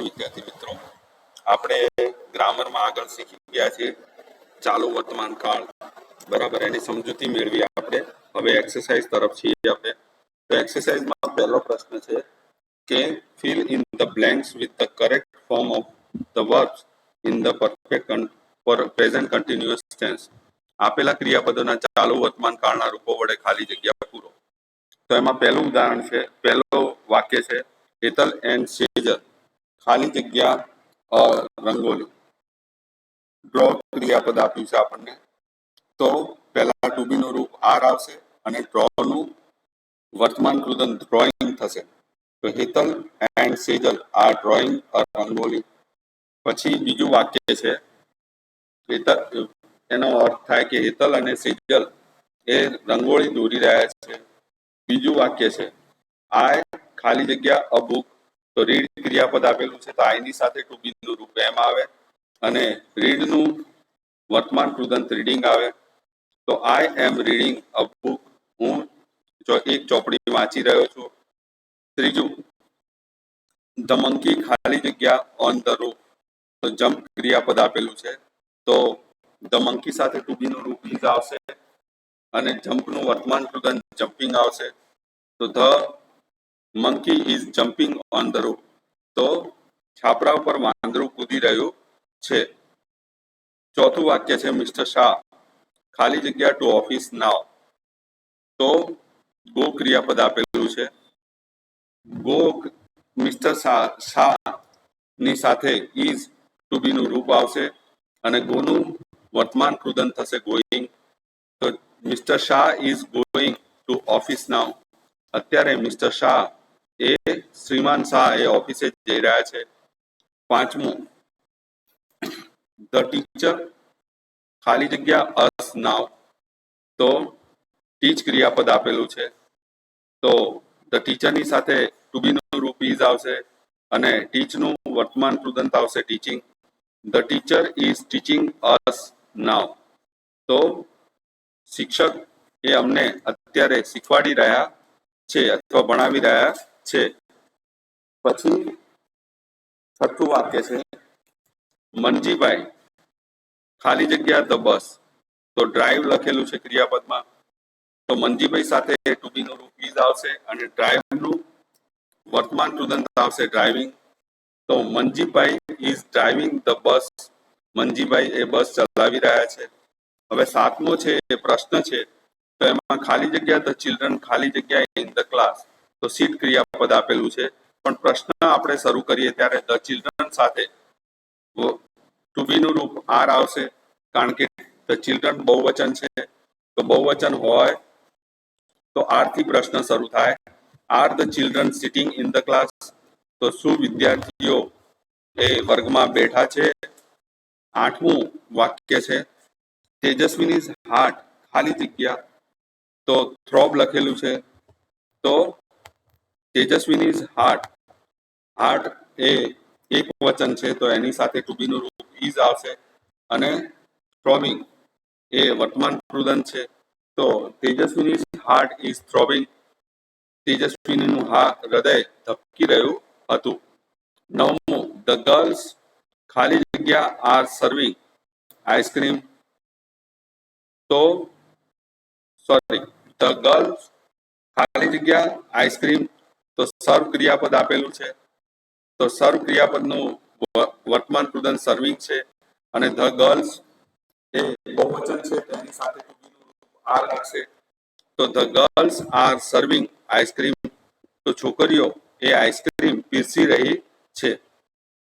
વિદ્યાર્થી મિત્રો, આપણે ગ્રામરમાં આગળ શીખી ગયા છીએ ચાલુ વર્તમાન કાળ, બરાબર. એની સમજૂતી મેળવી આપણે. હવે એક્સરસાઇઝ તરફ છીએ આપણે. તો એક્સરસાઇઝમાં પહેલો પ્રશ્ન છે કે fill in the blanks with the correct form of the verbs in the present continuous tense. આપેલા ક્રિયાપદોના ચાલુ વર્તમાન કાળના રૂપો વડે ખાલી જગ્યા પૂરો. તો એમાં પહેલું ઉદાહરણ છે, પહેલો વાક્ય છે હેતલ એન્ડ સેજલ ખાલી જગ્યા રંગોલી. ડ્રો ક્રિયાપદ આપ્યું છે આપણને. તો પહેલા ટુ બી નું રૂપ આર આવશે અને ડ્રો નું વર્તમાન કૃદંત ડ્રોઈંગ થશે. તો Hetal and Sejal are drawing rangoli. પછી બીજું વાક્ય છે હેતલ, એનો અર્થ થાય કે હેતલ અને સેજલ એ રંગોળી દોરી રહ્યા છે. બીજું વાક્ય છે આઈ ખાલી જગ્યા અ બુક. તો રીડ ક્રિયાપદ આપેલું છે તો આઈ ની સાથે ટુ બી નું રૂપ એમ આવે અને રીડ નું વર્તમાન કૃદંત રીડિંગ આવે. તો આઈ એમ રીડિંગ અ બુક. હું એક ચોપડી વાંચી રહ્યો છું. ત્રીજું ધ મંકી ખાલી જગ્યા ઓન ધ રૂફ. તો જમ્પ ક્રિયાપદ આપેલું છે તો ધ મંકી સાથે ટુ બી નું રૂપ ઇઝ આવશે અને જમ્પ નું વર્તમાન કૃદંત જમ્પિંગ આવશે. તો the monkey is jumping on the roof. તો છાપરા ઉપર વાંદરું કૂદી રહ્યું છે. ચોથું વાક્ય છે મિસ્ટર શાહ ખાલી જગ્યા ટુ ઓફિસ નાવ. તો ગો ક્રિયાપદ આપેલું છે. ગો મિસ્ટર શાહ ની સાથે ઇઝ ટુ બી નું રૂપ આવશે અને ગો નું વર્તમાન કૃદંત થશે ગોઈંગ. તો mister Shah is going to office now. અત્યારે મિસ્ટર શાહ એ શ્રીમાન શાહ એ ઓફિસે જઈ રહ્યા છે. પાંચમું ધ ટીચર ખાલી જગ્યા અસ નાવ. તો ટીચ ક્રિયાપદ આપેલું છે તો ધ ટીચરની સાથે ટુ બી નું રૂપ ઇઝ આવશે અને ટીચ નું વર્તમાન કૃદંત આવશે teaching. The teacher is teaching us now. તો શિક્ષક એ અમને અત્યારે શીખવાડી રહ્યા છે અથવા ભણાવી રહ્યા છે. પછી છઠ્ઠું વાક્ય છે મંજીભાઈ ખાલી જગ્યા ધ બસ. તો ડ્રાઈવ લખેલું છે ક્રિયાપદમાં તો મંજીભાઈ સાથે ટુ બી નું રૂપ ઇઝ આવશે અને ડ્રાઈવ નું વર્તમાન કૃદંત આવશે ડ્રાઇવિંગ. તો Manjibhai is driving the bus. Manjibhai એ બસ ચલાવી રહ્યા છે. હવે સાતમો છે એ પ્રશ્ન છે તો એમાં ખાલી જગ્યા ધ ચિલ્ડ્રન ખાલી જગ્યા ઇન ધ ક્લાસ. તો સીટ ક્રિયાપદ આપેલું છે પણ પ્રશ્ન આપણે શરૂ કરીએ ત્યારે ધ ચિલ્ડ્રન સાથે ટુ બી નું રૂપ આર આવશે કારણ કે ધ ચિલ્ડ્રન બહુવચન છે. તો બહુવચન હોય તો આર થી પ્રશ્ન શરૂ થાય. Are the children sitting in the class. તો શું વિદ્યાર્થીઓ એ વર્ગમાં બેઠા છે. આઠમું વાક્ય છે તેજસ્વીની હાર્ટ ખાલી જગ્યા. તો થ્રોબ લખેલું છે તો તેજસ્વીની હાર્ટ એ એક વચન છે તો એની સાથે ટુ બી નું રૂપ ઇઝ આવશે અને થ્રોબિંગ એ વર્તમાન કૃદંત છે તો તેજસ્વીની હાર્ટ ઇઝ થ્રોબિંગ. તેજસ્વીનું હૃદય ધબકી રહ્યું હતું. નવમું ધ ગર્લ્સ ખાલી જગ્યા આર સર્વિંગ આઈસ્ક્રીમ. તો ધ ગર્લ્સ ખાલી જગ્યા આઈસ્ક્રીમ. તો સર્વ ક્રિયાપદ આપેલું છે તો સર્વ ક્રિયાપદનું વર્તમાન કૃદંત સર્વિંગ છે અને ધ ગર્લ્સ એ બહુવચન છે તેની સાથે આર લાગશે. તો the girls are serving ice cream. તો છોકરીઓ એ આઈસ્ક્રીમ પીરસી રહી છે.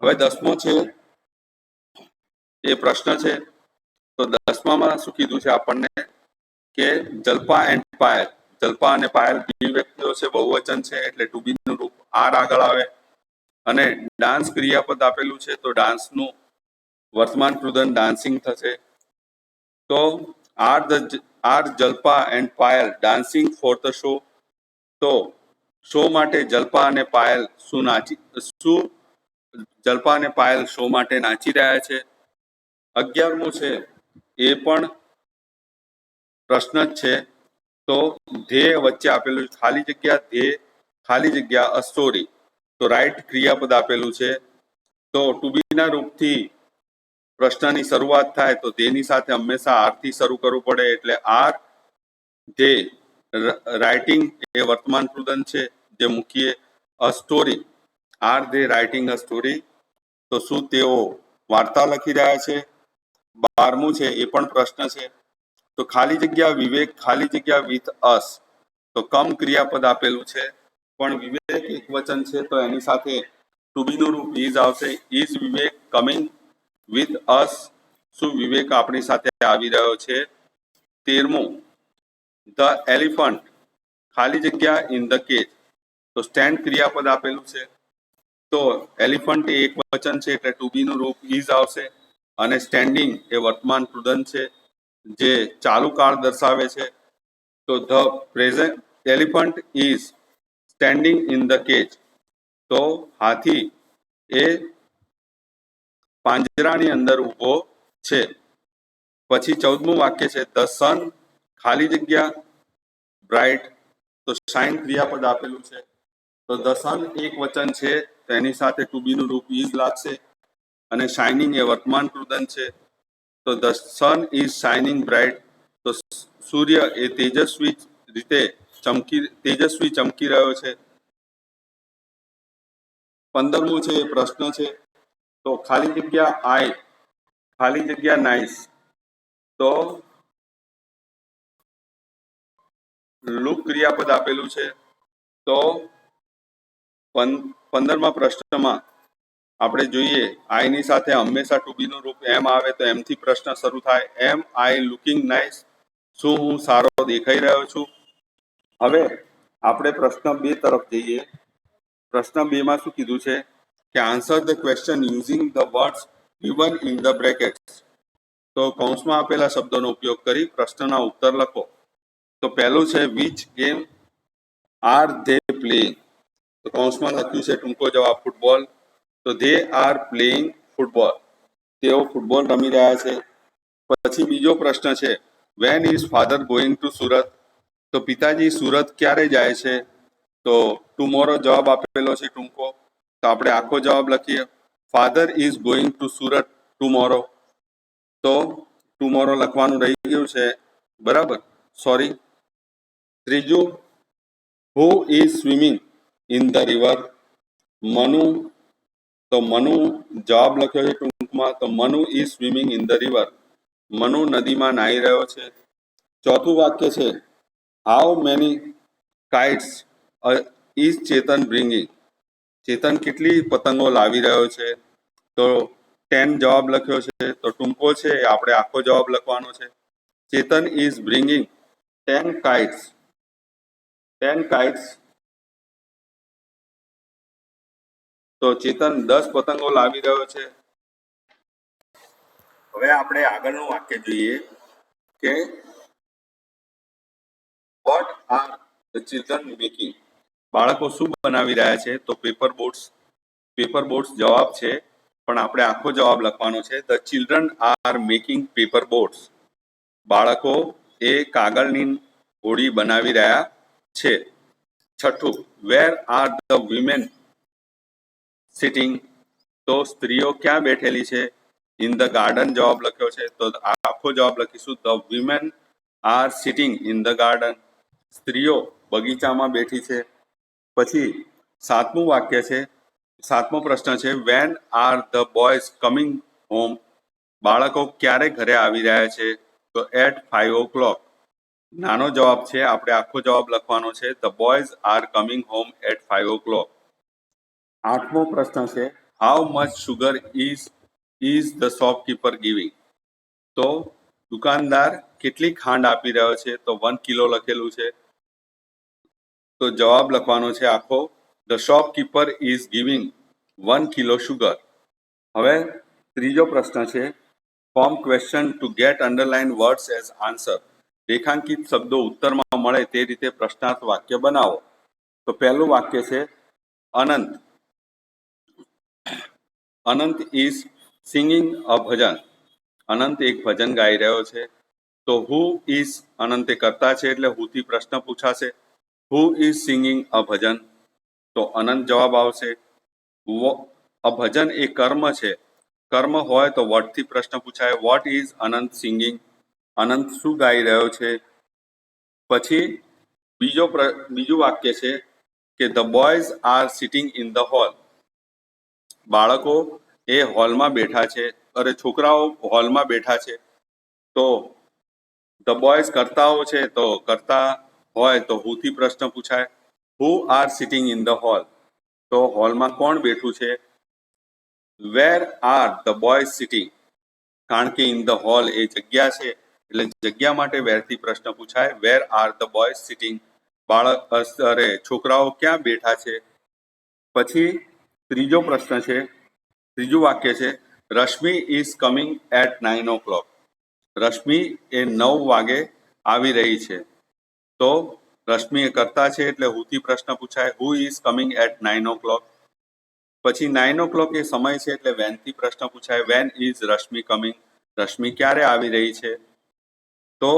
હવે દસમો છે એ પ્રશ્ન છે તો દસમામાં શું કીધું છે આપણને કે જલ્પા એન્ડ પાયલ. જલ્પા અને પાયલ બે વ્યક્તિઓ છે બહુવચન છે એટલે ટુ બી નું રૂપ આર આગળ આવે અને ડાન્સ ક્રિયાપદ આપેલું છે તો ડાન્સ નું વર્તમાન કૃદંત ડાન્સિંગ થશે. તો are Jalpa and Payal dancing for the show. તો શો માટે જલ્પા અને પાયલ જલ્પા અને પાયલ શો માટે નાચી રહ્યા છે. 11મું છે એ પણ પ્રશ્ન જ છે તો ધ્યેય વચ્ચે આપેલું ખાલી જગ્યા ધ્યેય ખાલી જગ્યા અ સ્ટોરી. તો રાઈટ ક્રિયાપદ આપેલું છે તો ટુ બી ના રૂપથી પ્રશ્નની શરૂઆત થાય તો તેની સાથે હંમેશા આર થી શરૂ કરવું પડે, એટલે આર જે રાઇટિંગ એ વર્તમાન કૃદંત છે. જે મૂકીએ અ story, R they writing a story, તો શું તેઓ વાર્તા લખી રહ્યા છે? 12મું છે એ પણ પ્રશ્ન છે. તો ખાલી જગ્યા વિવેક ખાલી જગ્યા વિથ અસ, તો કમ ક્રિયાપદ આપેલું છે પણ વિવેક એક વચન છે તો એની સાથે ટુ બી નું રૂપ ઇઝ આવશે. Is Vivek coming with us? શું વિવેક આપણી સાથે આવી રહ્યો છે? 13મું, ધ એલિફન્ટ ખાલી જગ્યા ઇન ધ કેજ, તો સ્ટેન્ડ ક્રિયાપદ આપેલું છે તો એલિફન્ટ એ એક વચન છે એટલે ટુ બી નું રૂપ ઇઝ આવશે, અને સ્ટેન્ડિંગ એ વર્તમાન કૃદંત છે જે ચાલુ કાળ દર્શાવે છે. તો the present elephant is standing in the cage, તો હાથી એ પાંજરાની અંદર ઊભો છે. પછી 14મું વાક્ય છે ધ સન ખાલી જગ્યા બ્રાઇટ, તો શાઇન ક્રિયાપદ આપેલું છે તો ધ સન એક વચન છે તો એની સાથે ટુ બી નું રૂપ ઇઝ લાગશે, અને શાઇનિંગ એ વર્તમાન કૃદંત છે તો the sun is shining bright, તો સૂર્ય એ તેજસ્વી ચમકી રહ્યો છે. 15મું છે એ પ્રશ્ન છે, તો ખાલી જગ્યા આઈ ખાલી જગ્યા નાઇસ, તો લુક ક્રિયાપદ આપેલું છે તો 15મા પ્રશ્નમાં આપણે જોઈએ આઈ ની સાથે હંમેશા ટુ બી નું રૂપ એમ આવે તો એમ થી પ્રશ્ન શરૂ થાય. એમ આઈ લુકિંગ નાઇસ, શું હું સારો દેખાઈ રહ્યો છું? હવે આપણે પ્રશ્ન 2 તરફ જઈએ. પ્રશ્ન 2 માં શું કીધું છે કે answer the question using the words given in the brackets, તો કૌંસમાં આપેલા શબ્દોનો ઉપયોગ કરી પ્રશ્નના ઉત્તર લખો. તો પહેલું છે which game R they playing, તો કૌંસમાં લખ્યું છે ટૂંકો જવાબ ફૂટબોલ, તો ધે આર પ્લેઇંગ ફૂટબોલ, તેઓ ફૂટબોલ રમી રહ્યા છે. પછી બીજો પ્રશ્ન છે when is father going to Surat, તો પિતાજી સુરત ક્યારે જાય છે? તો ટુમોરો જવાબ આપેલો છે ટૂંકો, તો આપણે આખો જવાબ લખીએ. Father is going to Surat tomorrow, તો ટુમોરો લખવાનું રહી ગયું છે, બરાબર, સોરી. ત્રીજું, who is swimming in the river, Manu, તો મનુ જવાબ લખ્યો છે ટૂંકમાં, તો Manu is swimming in the river, Manu નદીમાં નાહી રહ્યો છે. ચોથું વાક્ય છે how many kites is Chetan bringing, Chetan કેટલી પતંગો લાવી રહ્યો છે? તો 10 જવાબ લખ્યો છે તો ટૂંકો છે આપણે આખો જવાબ લખવાનો છે. ચેતન ઇઝ બ્રિંગિંગ 10 kites, 10 kites, તો ચેતન 10 પતંગો લાવી રહ્યો છે. હવે આપણે આગળનું વાક્ય જોઈએ કે what are the children making, બાળકો શું બનાવી રહ્યા છે? તો પેપર બોટ્સ જવાબ છે પણ આપણે આખો જવાબ લખવાનો છે. The children are making paper boats, બાળકો એ કાગળની હોડી બનાવી રહ્યા છે. છઠ્ઠું, વેર આર ધ વિમેન સિટિંગ, તો સ્ત્રીઓ ક્યાં બેઠેલી છે? ઇન ધ ગાર્ડન જવાબ લખ્યો છે તો આખો જવાબ લખીશું the women R sitting in the garden, સ્ત્રીઓ બગીચામાં બેઠી છે. પછી 7મું વાક્ય છે, 7મો પ્રશ્ન છે van R the boys coming home, બાળકો ક્યારે ઘરે આવી રહ્યા છે? તો એટ 5 o'clock, નાનો જવાબ છે આપણે આખો જવાબ લખવાનો છે the boys are coming home at 5 o'clock. 8મો પ્રશ્ન છે how much sugar is the shopkeeper giving, તો દુકાનદાર કેટલી ખાંડ આપી રહ્યો છે? તો 1 કિલો લખેલું છે તો જવાબ લખવાનો છે આખો the shopkeeper is giving 1 kilo sugar. હવે ત્રીજો પ્રશ્ન છે form question two gate underline words as answer, રેખાંકિત શબ્દો ઉત્તરમાં મળે તે રીતે પ્રશ્નાર્થ વાક્ય બનાવો. તો પહેલું વાક્ય છે અનંત ઇઝ સિંગિંગ અ ભજન, અનંત એક ભજન ગાઈ રહ્યો છે. તો હુ ઇઝ, અનંત એ કરતા છે એટલે હુ થી પ્રશ્ન પૂછાશે. હુ ઇઝ સિંગિંગ અ ભજન, તો અનંત જવાબ આવશે. ભજન એ કર્મ છે, કર્મ હોય તો વટથી પ્રશ્ન પૂછાય. What is Anant singing? Anant શું ગાઈ રહ્યો છે? પછી બીજું વાક્ય છે કે the boys are sitting in the hall. બાળકો એ હોલમાં બેઠા છે, છોકરાઓ હોલમાં બેઠા છે. તો ધ બોયઝ કરતાઓ છે, તો કરતા હોય તો હુથી પ્રશ્ન પૂછાય. Who are sitting in the hall? તો હોલમાં કોણ બેઠું છે? Where are the boys sitting? કારણ કે ઇન ધ હોલ એ જગ્યા છે, એટલે જગ્યા માટે વેરથી પ્રશ્ન પૂછાય. Where are the boys sitting? છોકરાઓ ક્યાં બેઠા છે? પછી ત્રીજું વાક્ય છે Rashmi is coming at 9 o'clock. Rashmi એ 9 વાગે આવી રહી છે. તો રશ્મિ એ કરતા છે, એટલે હુથી પ્રશ્ન પૂછાય. Who is coming at 9 o'clock? પછી 9 o'clock એ સમય છે, એટલે વેનથી પ્રશ્ન પૂછાય. When is Rashmi coming? Rashmi ક્યારે આવી રહી છે? તો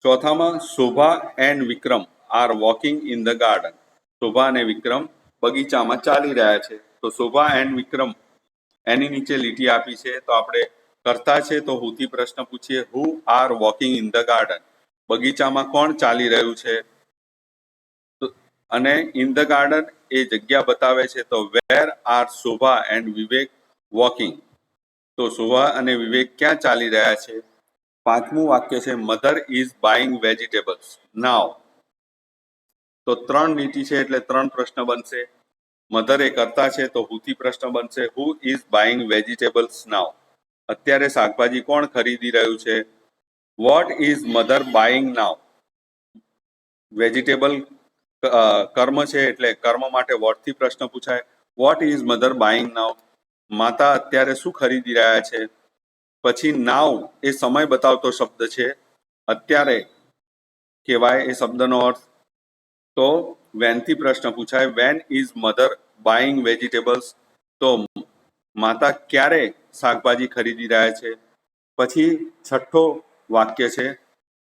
ચોથામાં Shobha and Vikram are walking in the garden. Shobha અને વિક્રમ બગીચામાં ચાલી રહ્યા છે. તો શોભા એન્ડ વિક્રમ એની નીચે લીટી આપી છે, તો આપણે કરતા છે તો હુથી પ્રશ્ન પૂછીએ. Who are walking in the garden? બગીચામાં કોણ ચાલી રહ્યું છે? અને ઇન ધ ગાર્ડન એ જગ્યા બતાવે છે. તો where are Shobha and Vivek walking? તો શોભા અને વિવેક ક્યાં ચાલી રહ્યા છે? પાંચમું વાક્ય છે મધર ઇઝ બાઇંગ વેજીટેબલ્સ નાવ. તો 3 લીટી છે, એટલે 3 પ્રશ્ન બનશે. મધર એ કરતા છે, તો હુથી પ્રશ્ન બનશે. હુ ઇઝ બાઇંગ વેજીટેબલ્સ નાવ? અત્યારે શાકભાજી કોણ ખરીદી રહ્યું છે? What is mother buying now? Vegetable કર્મ છે, એટલે કર્મ માટે વોટથી પ્રશ્ન પૂછાય. વોટ ઇઝ મધર બાઇંગ નાવ? માતા અત્યારે શું ખરીદી રહ્યા છે? પછી નાવ એ સમય બતાવતો શબ્દ છે. અત્યારે કહેવાય એ શબ્દનો અર્થ. તો વેનથી પ્રશ્ન પૂછાય. When is mother buying vegetables? તો માતા ક્યારે શાકભાજી ખરીદી રહ્યા છે? પછી છઠ્ઠો વાક્ય છે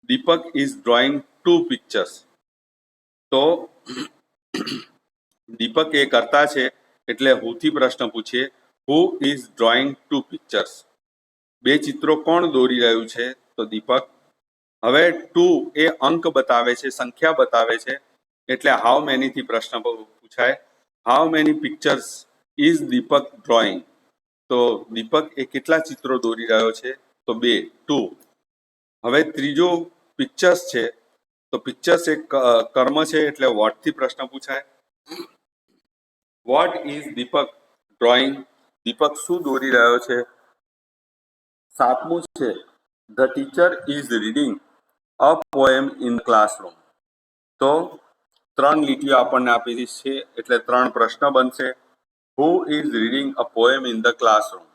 દીપક ઇઝ ડ્રોઈંગ 2 પિક્ચર્સ. તો દીપક એ કરતા છે, એટલે હુથી પ્રશ્ન પૂછીએ. Who is drawing 2 pictures? 2 ચિત્રો કોણ દોરી રહ્યું છે? તો દીપક. હવે 2 એ અંક બતાવે છે, સંખ્યા બતાવે છે, એટલે હાઉ મેનીથી પ્રશ્ન પૂછાય. How many pictures is Deepak drawing? તો દીપક એ કેટલા ચિત્રો દોરી રહ્યો છે? તો 2. હવે ત્રીજું પિક્ચર્સ છે, તો પિક્ચર્સ એક કર્મ છે, એટલે વોટથી પ્રશ્ન પૂછાય. What is Deepak drawing? Deepak શું દોરી રહ્યો છે? સાતમું છે the teacher is reading a poem in classroom. તો 3 લીટીઓ આપણને આપેલી છે, એટલે 3 પ્રશ્ન બનશે. Who is reading a poem in the classroom?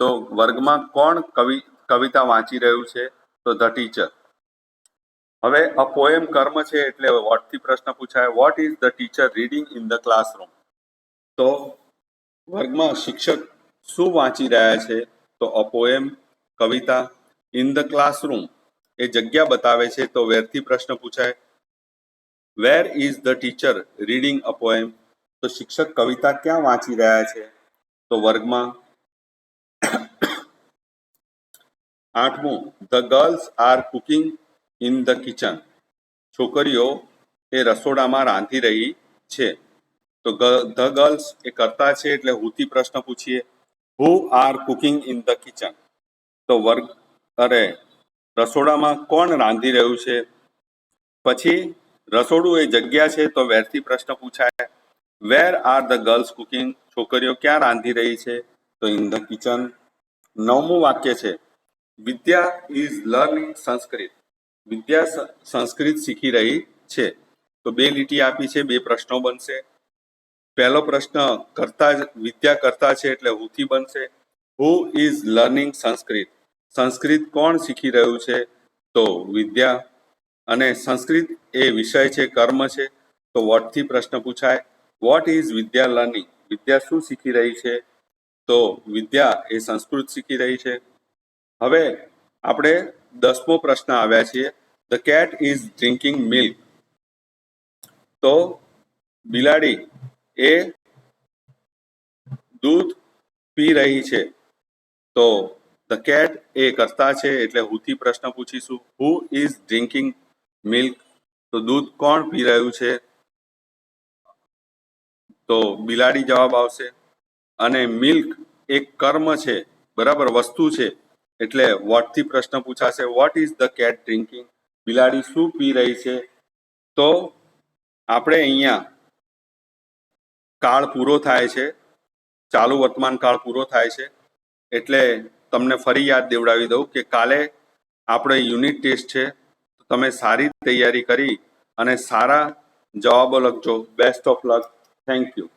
તો વર્ગમાં કોણ કવિતા વાંચી રહ્યું છે? તો ધ ટીચર. હવે અ પોએમ કર્મ છે, એટલે વોટથી પ્રશ્ન પૂછાય. What is the teacher reading in the classroom? તો વર્ગમાં શિક્ષક શું વાંચી રહ્યા છે? તો અ પોએમ કવિતા. ઇન ધ ક્લાસરૂમ એ જગ્યા બતાવે છે, તો વેરથી પ્રશ્ન પૂછાય. Where is the teacher reading a poem? તો શિક્ષક કવિતા ક્યાં વાંચી રહ્યા છે? તો વર્ગમાં. આઠમું the girls are cooking in the kitchen. છોકરીઓ એ રસોડામાં રાંધી રહી છે. તો ધ ગર્લ્સ એ કરતા છે, એટલે હુથી પ્રશ્ન પૂછીએ. Who are cooking in the kitchen? તો રસોડામાં કોણ રાંધી રહ્યું છે? પછી રસોડું એ જગ્યા છે, તો વેરથી પ્રશ્ન પૂછાય. Where are the girls cooking? છોકરીઓ ક્યાં રાંધી રહી છે? તો ઇન ધ કિચન. 9મું વાક્ય છે વિદ્યા ઇઝ લર્નિંગ સંસ્કૃત. વિદ્યા સંસ્કૃત શીખી રહી છે. તો 2 લીટી આપી છે, 2 પ્રશ્નો બનશે. પહેલો પ્રશ્ન વિદ્યા કરતા છે, એટલે હુથી બનશે. Who is learning Sanskrit? Sanskrit કોણ શીખી રહ્યું છે? તો વિદ્યા. અને સંસ્કૃત એ વિષય છે, કર્મ છે, તો વોટથી પ્રશ્ન પૂછાય. What is Vidya learning? Vidya શું શીખી રહી છે? તો વિદ્યા એ સંસ્કૃત શીખી રહી છે. હવે આપણે 10મો પ્રશ્ન આવ્યા છીએ. The cat is drinking milk. તો બિલાડી એ દૂધ પી રહી છે. તો ધ કેટ એ કર્તા છે એટલે હુથી પ્રશ્ન પૂછીશું. Who is drinking milk? તો દૂધ કોણ પી રહ્યું છે? તો બિલાડી જવાબ આવશે. અને મિલ્ક એક કર્મ છે, બરાબર, વસ્તુ છે, એટલે વોટ થી પ્રશ્ન પૂછાશે. What is the cat drinking? બિલાડી શું પી રહી છે? તો આપણે અહીંયા કાળ પૂરો થાય છે, ચાલુ વર્તમાન કાળ પૂરો થાય છે, એટલે તમને ફરી યાદ દેવડાવી દઉં કે કાલે આપણે યુનિટ ટેસ્ટ છે. તમે સારી તૈયારી કરી અને સારા જવાબો લખજો. Best of luck. Thank you.